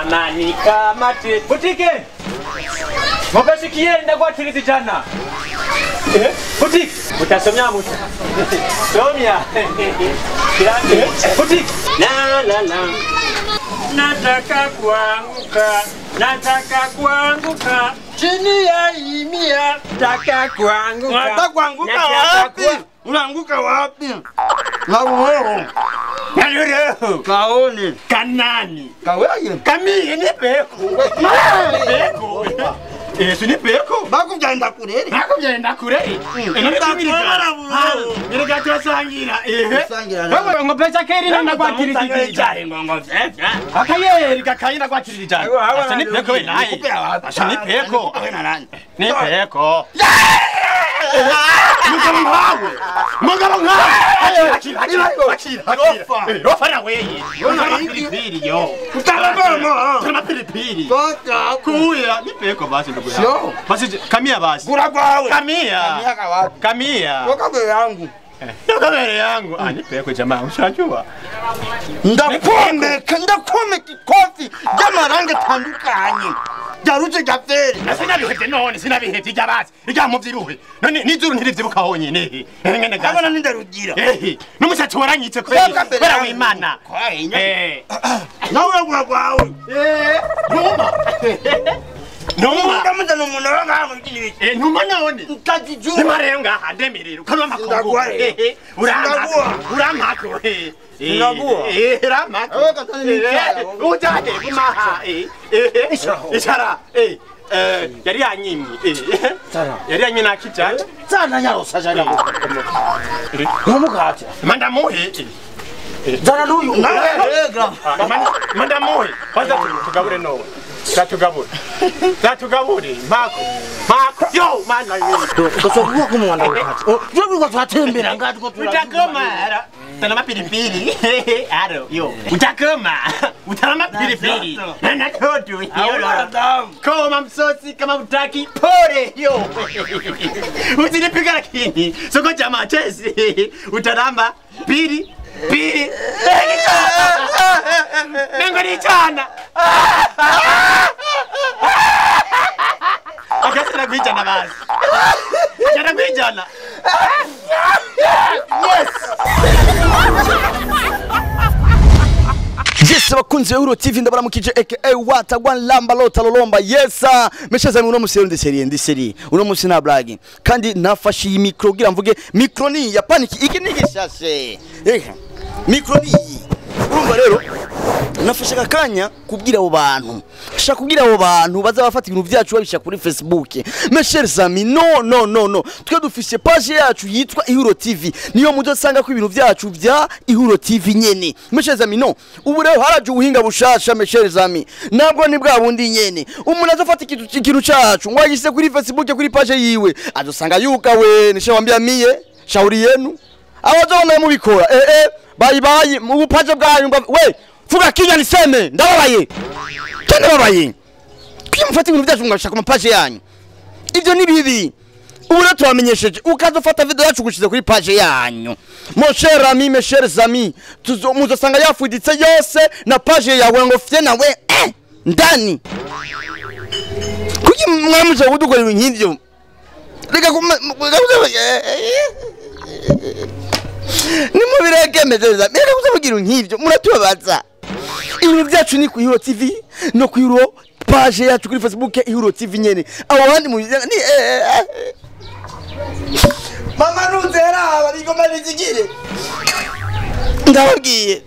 Namanika mati. Butike. Mopesikie ndagwatiriza jana. Butike. Utasomya muta. Somya. Butike. La. Nataka kuanguka chini ya imia. Nataka kuanguka wapi? Unaanguka wapi? Na wewe. Kalero. Kaoni. Kanani. Kaweje? Kamie ni peko. Peko. Ni peko. Bakujenda kureri. Nirega sangira. Sangira. Wewe ngopesa keri na kwakiriza. Akayeri kakayira kwakiriza. Ni peko naye. Ni peko. Ni peko. Mugabo ngawe. Akira. Rofa na wewe. Pilipili yo. Kutama pilipili. Baka Kuya ni peko basi ndugu yangu. Basi kamia basi. kura kwawe. Kamia. Miaka wapi? Kamia. Wakabe yangu. Kamera yangu. Ni peko jamaa ushajua. Ndakombe kikofi ry'amarangi atandukanye. Jaruje gaferi. Sina bihete jabasi. Ijambo vyiruhe. None nizuru ntirivyibuka honyene. Ngene gasa. Abana nindarugira. N'umushatsi waranyitse ko. Bara w'Imana. Nawe kwawe. Numa. Ndamuza n'umuntu ngaho ngini. Numa none. Utajiju. Nimarenga handemerero. Kanwa makongo. Uramako. Ngabua. Ramako. Awe katani nichaya. Ujade kumaha. Ishara. Yari yanyimye. Yari yanyimye nakijana. Sana nyaro sajana. Nomukati. Manda muhe. Zana luyu. Manda muhe. Kwanza tugabure no. Zatugabure. Mako. Yo mana yini. Kosokuwa kumwana wakati. Jobi kwa twatembera ngati kwa tulazima. Utakoma. Utalama pilipili. Aro yo. Utakoma. Utalama pilipili. Na kodu. Koma msosi kama utaki pole yo. Usinipiga lakini. Soko chama chesi. Utalamba pili. Nengo ni chana. Akasira kwijana basi. Jana kwijana. Yes. Yes, bakunzi Euro TV ndabaramukije aka watagwan lamba lota lolomba. Yes, meshaza uno musero ndi serie. Uno musi na blague. Kandi nafashe iyi micro gira mvuge micro ni ya panic iki ni gishashe. Micro ni. Urumva rero nafashe akanya kubwira abo bantu. Shaka kubwira abo bantu baza bafata ibintu byacu babisha kuri Facebook. Mes chers amis, no. Twe dufise page yacu yitwa Ihuro TV. Niyo muzosanga ko ibintu byacu bya Ihuro TV nyene. Mes chers amis, no. Ubu rero haraje ubuhinga bushasha mes chers amis. Nabwo ni bwa bundi nyene. Umuntu azofata ikintu cyacu ngo yise kuri Facebook kuri page yiwe. Azosanga yuka we nishe wambia mie shauri yenu. Abazona mubikora. Bye mu page bwanyu we fuga kinya niseme ndababaye. Kende babaye. Kwimufata ibintu byacu ngashaka mu page yanyu. Ibyo ni bibi. Ubu rero turamenyesheje ukazofata video yacu gushize kuri page yanyu. Mon cher ami, mes chers amis, muzosanga yafuditse yose na page yawe ngo fye nawe ndani. Kuki mwamuje kudukora ibintu nk'ibyo? Reka nimubireke mezeza. Reka kuzavugira nk'ibyo muratubabaza. Ibintu byacu ni ku Ihuro TV no ku Ihuro page yacu kuri Facebook Ihuro TV nyene. Abo bandi mu ni Mama nuzera abigoma bizigire. Ndababwiye.